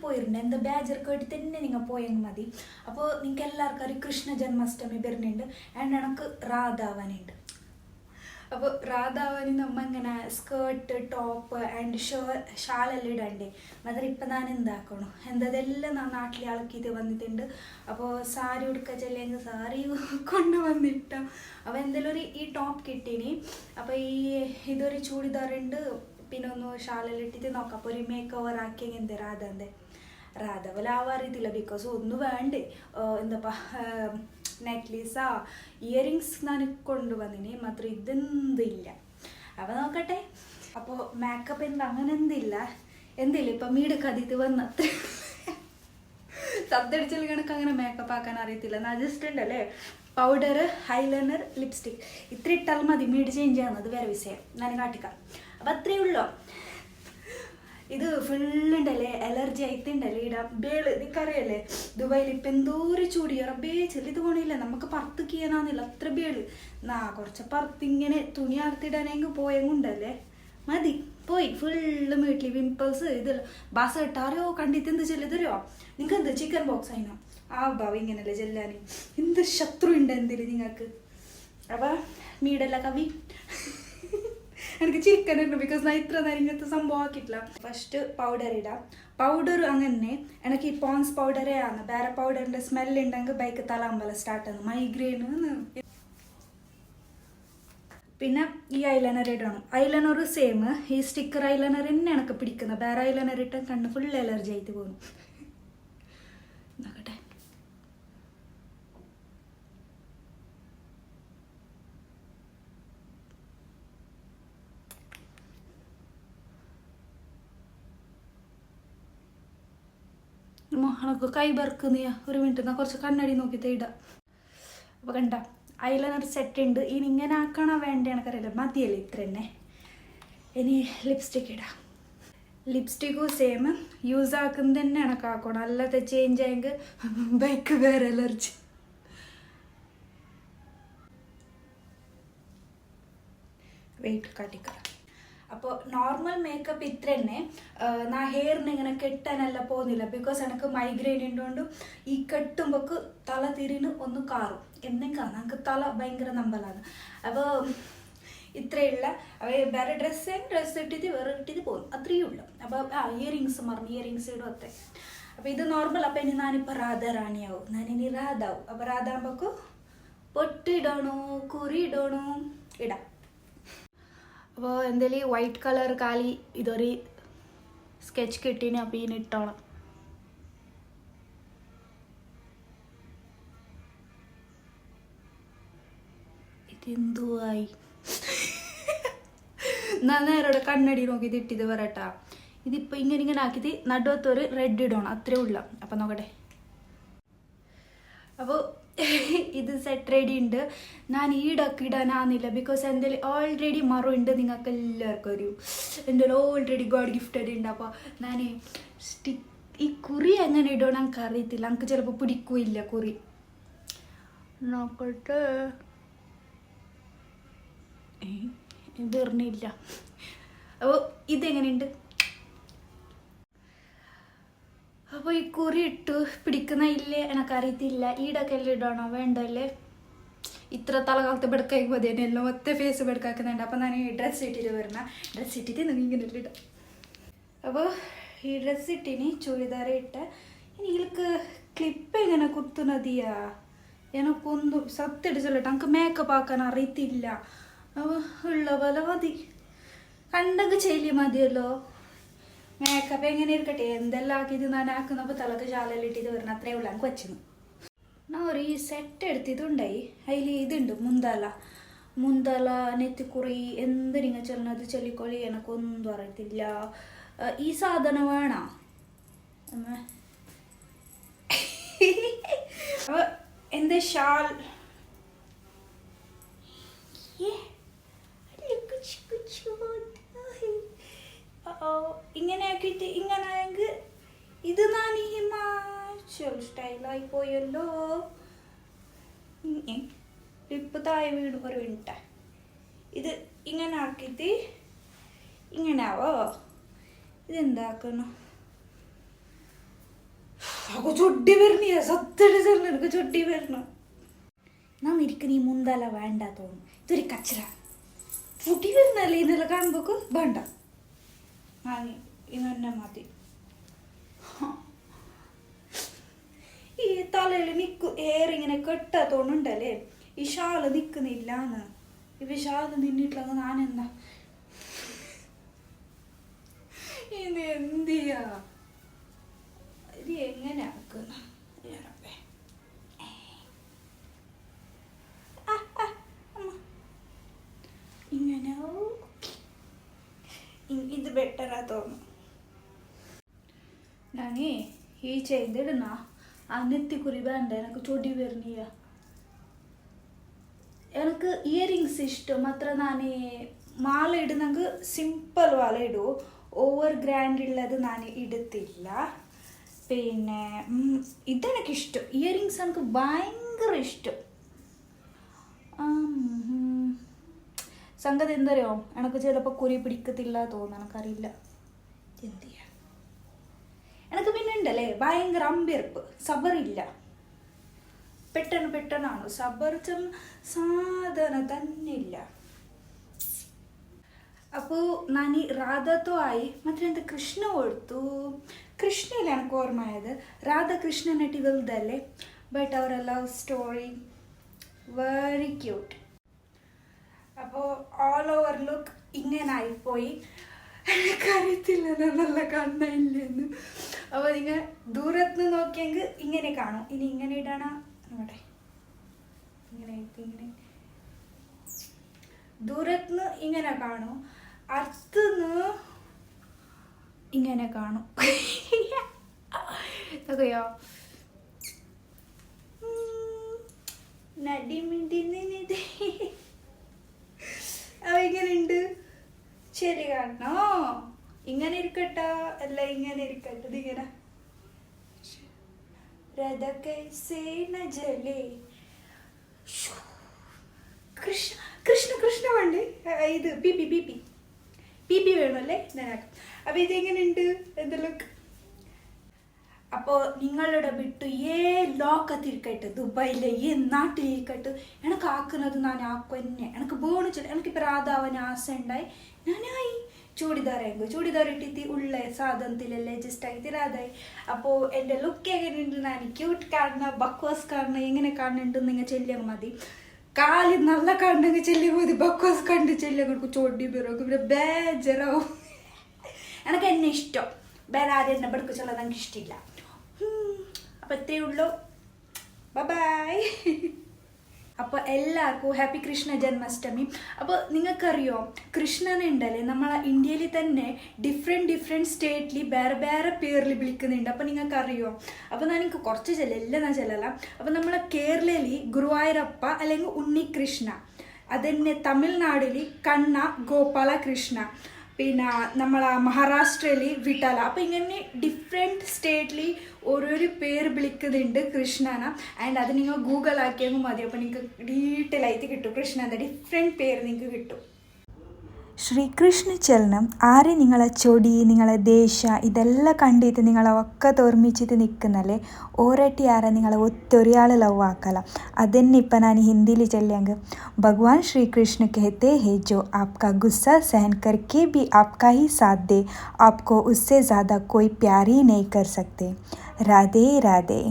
പോയിട്ടുണ്ട് എന്താ ബേജർ കേട്ടി തന്നെ നിങ്ങൾ പോയെങ്കിൽ മതി. അപ്പോൾ നിങ്ങൾക്ക് എല്ലാവർക്കും ഒരു കൃഷ്ണ ജന്മാഷ്ടമി വരുന്നുണ്ട് ആൻഡ് എനിക്ക് രാധാവനുണ്ട്. അപ്പോൾ രാധാവന് നമ്മ ഇങ്ങനെ സ്കേർട്ട് ടോപ്പ് ആൻഡ് ഷാളെല്ലാം ഇടണ്ടേ. മാത്രം ഇപ്പം ഞാൻ എന്താക്കണോ എന്തതെല്ലാം ഞാൻ നാട്ടിലെ ആൾക്കിത് വന്നിട്ടുണ്ട്. അപ്പോൾ സാരി ഉടുക്ക ചെല്ലെങ്കിൽ സാരി കൊണ്ടുവന്നിട്ട. അപ്പോൾ എന്തെങ്കിലും ഈ ടോപ്പ് കിട്ടീനി. അപ്പോൾ ഇതൊരു ചൂടിദാറുണ്ട്, പിന്നെ ഒന്ന് ഷാളെല്ലാം ഇട്ടിട്ട് നോക്കാം. അപ്പോൾ ഒരു മേക്ക് ഓവർ ആക്കിയെങ്കിൽ എന്താ രാധ പോലെ ആവാറിയത്തില്ല. ബിക്കോസ് ഒന്നും വേണ്ടേ എന്താ നെക്ലേസാ ഇയറിങ്സ് ഞാൻ കൊണ്ടുവന്നിനി, മാത്രം ഇതെന്തില്ല. അപ്പോൾ നോക്കട്ടെ. അപ്പോൾ മേക്കപ്പ് അങ്ങനെ എന്തില്ല ഇപ്പം മീട് കതിത്ത് വന്നത്ര സബ്ദടിച്ചൽ കണക്ക് അങ്ങനെ മേക്കപ്പ് ആക്കാൻ അറിയത്തില്ല. ഞാൻ ജസ്റ്റ് ഉണ്ടല്ലേ പൗഡർ ഐലൈനർ ലിപ്സ്റ്റിക് ഇത്ര ഇട്ടാൽ മതി മീഡ് ചേഞ്ച് ചെയ്യുന്നത്. വേറെ വിഷയം ഞാൻ കാട്ടിക്കാം. അപ്പം അത്രയേ ഉള്ളൂ. ഇത് ഫുള്ളുണ്ടല്ലേ അലർജി ആയിട്ടുണ്ടല്ലേ ഇടാം ബേള്. നിനക്കറിയല്ലേ ദുബായിൽ ഇപ്പം എന്തോരം ചൂടിയോ റബ്ബേ ചെല്ലിത് പോണില്ല. നമുക്ക് പറത്ത് ചെയ്യാനാന്നില്ല അത്ര ബേള്. കുറച്ച് പറത്തിങ്ങനെ തുണി അറുത്തിടാനെങ്കിൽ പോയെങ്കുണ്ടല്ലേ മതി പോയി ഫുള്ള് വീട്ടിൽ പിമ്പിൾസ് ഇതല്ല. ബാസ ഇട്ടാരോ കണ്ടിട്ട് എന്ത് ചെല്ലിതരോ നിങ്ങൾക്ക് എന്ത് ചിക്കൻ ബോക്സ് ആയിനോ ആ ഭാവം ഇങ്ങനല്ലേ ചെല്ലാൻ. എന്ത് ശത്രു ഉണ്ട് എന്തില് നിങ്ങൾക്ക്. അപ്പം മീടെല്ലാം കവി എനിക്ക് ചിക്കൻ ഉണ്ട്. ബിക്കോസ് ഞാൻ ഇത്ര നേരം ഇങ്ങനത്തെ സംഭവം ആക്കിയിട്ടില്ല. ഫസ്റ്റ് പൗഡർ ഇടാം. പൗഡർ അങ്ങനെ എനിക്ക് ഈ പോൺസ് പൗഡറേ ആണ്. വേറെ പൗഡറിൻ്റെ സ്മെല്ലുണ്ടെങ്കിൽ ബൈക്ക് തലാമ്പല സ്റ്റാർട്ടാണ് മൈഗ്രെയിൻ. പിന്നെ ഈ ഐലൈനർ ഇടണം. ഐലൈനർ സെയിം ഈ സ്റ്റിക്കർ ഐലൈനർ തന്നെ എനിക്ക് പിടിക്കുന്നത്. വേറെ ഐലൈനർ ഇട്ടാൽ കണ്ണ് ഫുൾ അലർജി ആയിട്ട് പോകുന്നു. നോക്കട്ടെ. മോഹനക്ക് കൈ ബർക്കുന്നീ ഒരു മിനിറ്റ് ഞാൻ കുറച്ച് കണ്ണടി നോക്കിയിട്ട് ഇടാം. അപ്പോൾ കണ്ട ഐലൈനർ സെറ്റ് ഉണ്ട്. ഇനി ഇങ്ങനെ ആക്കണോ വേണ്ട എനിക്കറിയില്ല. മതിയല്ലേ ഇത്ര തന്നെ. ഇനി ലിപ്സ്റ്റിക് ഇടാം. ലിപ്സ്റ്റിക്കും സെയിം യൂസ് ആക്കുന്നത് തന്നെ എനക്കാക്കണം. അല്ലാതെ ചേഞ്ച് ആയെങ്കിൽ ബൈക്ക് വേറെ അലർജി. വെയിറ്റ് കാട്ടിക്കറ. അപ്പോൾ നോർമൽ മേക്കപ്പ് ഇത്ര തന്നെ. ഞാൻ ഹെയറിന് ഇങ്ങനെ കെട്ടാനല്ല പോകുന്നില്ല. ബിക്കോസ് എനിക്ക് മൈഗ്രെയിൻ ഉണ്ടോണ്ട് ഈ കെട്ടുമ്പോൾക്ക് തല തിരിന് ഒന്ന് കാറും എന്തെങ്കിലും എനിക്ക് തല ഭയങ്കര നമ്പലാണ്. അപ്പോൾ ഇത്രയുള്ള വേറെ ഡ്രസ്സ് ഇട്ടിട്ട് വേറെ ഇട്ടിട്ട് പോകും അത്രയേ ഉള്ളൂ. അപ്പോൾ ഇയറിങ്സ് മറന്നു ഇയറിങ്സ് ഇടും അത്ര. അപ്പോൾ ഇത് നോർമൽ. അപ്പോൾ ഇനി ഞാനിപ്പോൾ രാധാറാണിയാവും. ഞാനിനി രാധാവും. അപ്പോൾ രാധാകുമ്പോൾക്ക് പൊട്ടിടണോ കുറി ഇടണോ ഇടാം. അപ്പോൾ എന്തായാലും വൈറ്റ് കളർ കാലി ഇതൊരു സ്കെച്ച് കിട്ടീന്. അപ്പോൾ ഇതിന് ഇട്ടോണം. ഇതെന്തുവായി ഞാൻ നേരോടെ കണ്ണടി നോക്കിയിട്ട് ഇട്ടിത് വരട്ടാ. ഇതിപ്പോൾ ഇങ്ങനെ ആക്കിയിട്ട് നടുവത്തൊരു റെഡ് ഇടണം അത്രേ ഉള്ള. അപ്പം നോക്കട്ടെ. അപ്പോൾ ഇത് സെറ്റ് റെഡി ഉണ്ട്. ഞാൻ ഈടൊക്കെ ഇടാനാന്നില്ല. ബിക്കോസ് എൻ്റെ ഓൾറെഡി മറുണ്ട്. നിങ്ങൾക്ക് എല്ലാവർക്കും അറിയൂ എൻ്റെ ഓൾറെഡി ഗോഡ് ഗിഫ്റ്റഡ് ഉണ്ട്. അപ്പോൾ ഞാൻ ഈ കുറി എങ്ങനെ ഇടണം എനിക്ക് അറിയത്തില്ല. എനിക്ക് ചിലപ്പോൾ പിടിക്കില്ല കുറി. നോക്കട്ടെ. ഇതെറിഞ്ഞില്ല. അപ്പോൾ ഇതെങ്ങനെയുണ്ട്. അപ്പോൾ ഈ കുറി ഇട്ട് പിടിക്കുന്ന ഇല്ലേ എനിക്കറിയത്തില്ല. ഈടൊക്കെ എല്ലാം ഇടണോ വേണ്ടല്ലേ. ഇത്ര തലകാലത്ത് ബെടുക്കായി മതി തന്നെ എല്ലാം ഒറ്റ ഫേസ് ബെടുക്കാക്കുന്നുണ്ട്. അപ്പോൾ ഞാൻ ഈ ഡ്രസ്സ് ഇട്ടിട്ട് വരണം. ഡ്രസ്സ് ഇട്ടിട്ട് നിങ്ങൾ ഇങ്ങനെ ഇടാം. അപ്പോൾ ഈ ഡ്രസ്സ് ഇട്ടിനി ചുരിദാർ ഇട്ട് നിങ്ങൾക്ക് ക്ലിപ്പ് എങ്ങനെ കുത്തുന്നതിയാ എനക്കൊന്നും സത്യടിച്ചല്ലിട്ട് എനിക്ക് മേക്കപ്പ് ആക്കാൻ അറിയത്തില്ല. അപ്പോൾ ഉള്ള പോലെ മതി. കണ്ടൊക്കെ ചെയ്യല് മതിയല്ലോ. മേക്കപ്പ് എങ്ങനെ ഇരിക്കട്ടെ എന്തെല്ലാം ആക്കിയത് ഞാൻ ആക്കുന്നപ്പോൾ തലക്ക് ശാലയിലിട്ടിട്ട് വരണം അത്രയേ ഉള്ളൂ. എനിക്ക് വെച്ചിരുന്നു. ഞാൻ ഒരു ഈ സെറ്റ് എടുത്തിട്ടുണ്ടായി. അതിൽ ഇതുണ്ട് മുന്തല നെത്തിക്കുറി എന്തിനിങ്ങനെ ചെല്ലണത് ചൊല്ലിക്കൊള്ളി എനക്കൊന്നും അറിയത്തില്ല. ഈ സാധനം വേണോ അപ്പോൾ എൻ്റെ ഷാൾ ഇങ്ങനെ ആക്കിയിട്ട് ഇങ്ങനെ ആയെങ്കിൽ ഇത് ഞാൻ ഈ ഹിമാചൽ സ്റ്റൈലായി പോയല്ലോ. ലിപ്പ് താഴെ വീട് ഒരു മിനിറ്റ്. ഇത് ഇങ്ങനെ ആക്കിയിട്ട് ഇങ്ങനെ ആവോ. ഇതെന്താക്കണം കാക്കു ചൊട്ടി വരണീയ സത്യം എനിക്ക് ചൊട്ടി വരണം. നാം ഇരിക്കുന്ന ഈ മുന്തല വേണ്ട തോന്നും. ഇതൊരു കച്ചറ പൊടി വരുന്നല്ലേ ഇന്നെല്ലാം കാണുമ്പോക്ക് വേണ്ട. വാങ്ങി ഇന്നെ മതി. ഈ തലയിൽ ഏറിങ്ങനെ കെട്ടാത്തോണ്ടുണ്ടല്ലേ ഈ ഷാള് നിൽക്കുന്നില്ലാന്ന്. ഇവ ഷാള് നിന്നിട്ടില്ല ഞാനെന്താ ഇത് എന്തിയാ ഇത് എങ്ങനെ ആക്കുന്ന ഇങ്ങനെ ഇത് ബെറ്ററാ തോന്നുന്നു. ഞാനേ ഈ ചെയ്തിടുന്ന ആ നെത്തിക്കുറി വേണ്ട എനിക്ക് ചൊടി വരണീയ. എനിക്ക് ഇയറിങ്സ് ഇഷ്ടം മാത്ര. ഞാൻ മാല ഇടുന്നെങ്കിൽ സിമ്പിൾ മാല ഇടൂ. ഓവർ ഗ്രാൻഡ് ഉള്ളത് ഞാൻ ഇടത്തില്ല. പിന്നെ ഇതെനിക്കിഷ്ടം. ഇയറിങ്സ് എനിക്ക് ഭയങ്കര ഇഷ്ടം. സംഗതി എന്തറിയോ എനിക്ക് ചിലപ്പോൾ കുരി പിടിക്കത്തില്ല തോന്നുന്നു. എനിക്കറിയില്ല എന്ത് ചെയ്യാം. എനിക്ക് പിന്നെ ഉണ്ടല്ലേ ഭയങ്കര അമ്പെറുപ്പ്. സബറില്ല. പെട്ടെന്നാണ് സബർ സാധന തന്നെ ഇല്ല. അപ്പോൾ ഞാൻ രാധത്തോ ആയി ಮತ್ತೆ എന്താ കൃഷ്ണ കൊടുത്തു. കൃഷ്ണയില്ല എനിക്ക് ഓർമ്മയായത്. രാധാകൃഷ്ണനായിട്ട് വലുതല്ലേ. ബട്ട് അവರ ലവ് സ്റ്റോറി വെരി ക്യൂട്ട്. അപ്പോൾ ഓൾ ഓവർ ലുക്ക് ഇങ്ങനെ ആയിപ്പോയി. എനിക്കറിയത്തില്ല നല്ല കണ്ണില്ലെന്ന്. അപ്പോൾ നിങ്ങൾ ദൂരത്ത് നോക്കിയെങ്കിൽ ഇങ്ങനെ കാണും. ഇനി ഇങ്ങനെ ഇടണ ഇവിടെ ഇങ്ങനെ ഇങ്ങനെ ദൂരത്തുനിന്ന് ഇങ്ങനെ കാണും. അടുത്തുനിന്ന് ഇങ്ങനെ കാണും. അതെയോ നടിമിണ്ടിന്നിത് അവ ഇങ്ങനെയുണ്ട്. ശരി കാണണോ? ഇങ്ങനെ ഇരിക്കട്ടോ അല്ല ഇങ്ങനെ ഇരിക്കട്ടെ. ഇതിങ്ങനെ രഥ കൈസേ ന ജലേ. കൃഷ്ണ കൃഷ്ണ കൃഷ്ണ വേണ്ടേ? ഇത് P P P P P P വേണമല്ലേ? ഞാനാക്കാം. അപ്പം ഇതെങ്ങനെയുണ്ട് എൻ്റെ ലുക്ക്? അപ്പോൾ നിങ്ങളുടെ ಬಿಟ್ಟು ലോകത്തിരിക്കട്ടെ, ദുബായിലെ ഈ നാട്ടിലിരിക്കട്ടെ, എനിക്ക് ആക്കുന്നത് ഞാൻ ആക്കുന്നെ. എനിക്ക് ബോണിച്ചില്ല. എനിക്കിപ്പോൾ രാധാവന് ആസ ഉണ്ടായി. ഞാനായി ചൂടിദാർ ഇട്ടിട്ട് ഉള്ള സാധനത്തിലല്ലേ ജസ്റ്റ് ആയിട്ട് രാധായി. അപ്പോൾ എൻ്റെ ലുക്ക് എങ്ങനെയുണ്ട്? ഞാൻ ക്യൂട്ട് കാണുന്ന ബക്വാസ് കാണുന്ന എങ്ങനെ കാണുന്നുണ്ട് നിങ്ങൾ ചെല്ലിയാൽ മതി. കാലി നല്ല കണ്ടെങ്കിൽ ചെല്ലിയാൽ മതി. ബക്വാസ് കണ്ട് ചെല്ലിയാൽ കൊടുക്കും ചൊടി ബിറോക്കും. പിന്നെ ബേജറാവും. എനിക്ക് എന്നെ ഇഷ്ടം. വേറെ ആരും എന്നെ പഠിപ്പിച്ചുള്ളത് എനിക്ക് ഇഷ്ടമില്ല. അപ്പോൾ ഇത്രയേ ഉള്ളൂ. ബൈ. അപ്പോൾ എല്ലാവർക്കും ഹാപ്പി കൃഷ്ണ ജന്മാഷ്ടമി. അപ്പോൾ നിങ്ങൾക്കറിയോ കൃഷ്ണനുണ്ടല്ലേ നമ്മളെ ഇന്ത്യയിൽ തന്നെ ഡിഫറെൻറ്റ് സ്റ്റേറ്റിൽ വേറെ പേരിൽ വിളിക്കുന്നുണ്ട്. അപ്പോൾ നിങ്ങൾക്കറിയോ? അപ്പോൾ ഞാൻ എനിക്ക് കുറച്ച് എല്ലാം ഞാൻ ചെല്ലല. അപ്പോൾ നമ്മളെ കേരളയിൽ ഗുരുവായൂരപ്പ അല്ലെങ്കിൽ ഉണ്ണികൃഷ്ണ, അതന്നെ തമിഴ്നാടിൽ കണ്ണ ഗോപാലകൃഷ്ണ, പിന്നെ നമ്മളെ മഹാരാഷ്ട്രയിൽ വിട്ടല. അപ്പോൾ ഇങ്ങനെ ഡിഫറെൻറ്റ് സ്റ്റേറ്റിൽ ഓരോരോ പേര് വിളിക്കുന്നുണ്ട് കൃഷ്ണന. ആൻഡ് അത് നിങ്ങൾ ഗൂഗിൾ ആക്കിയാൽ മതി. അപ്പോൾ നിങ്ങൾക്ക് ഡീറ്റെയിൽ ആയിട്ട് കിട്ടും. കൃഷ്ണൻ്റെ ഡിഫറെൻറ്റ് പേര് നിങ്ങൾക്ക് കിട്ടും. ശ്രീകൃഷ്ണ ചലനം ആരെ നിങ്ങളെ ചൊടി നിങ്ങളെ ദേശ ഇതെല്ലാം കണ്ടിട്ട് നിങ്ങളെ ഒക്കെ തോർമിച്ചിട്ട് നിൽക്കുന്നല്ലേ. ഓരട്ടി ആരെ നിങ്ങളെ ഒത്തൊരാൾ ലവ് ആക്കല. അതന്നെ ഇപ്പം ഞാൻ ഹിന്ദിയിൽ ചൊല്ലിയെങ്കിൽ ഭഗവാൻ ശ്രീ कृष्ण कहते हैं जो आपका गुस्सा सहन करके भी आपका ही साथ दे आपको उससे ज़्यादा कोई प्यार ही नहीं कर सकते. राधे राधे.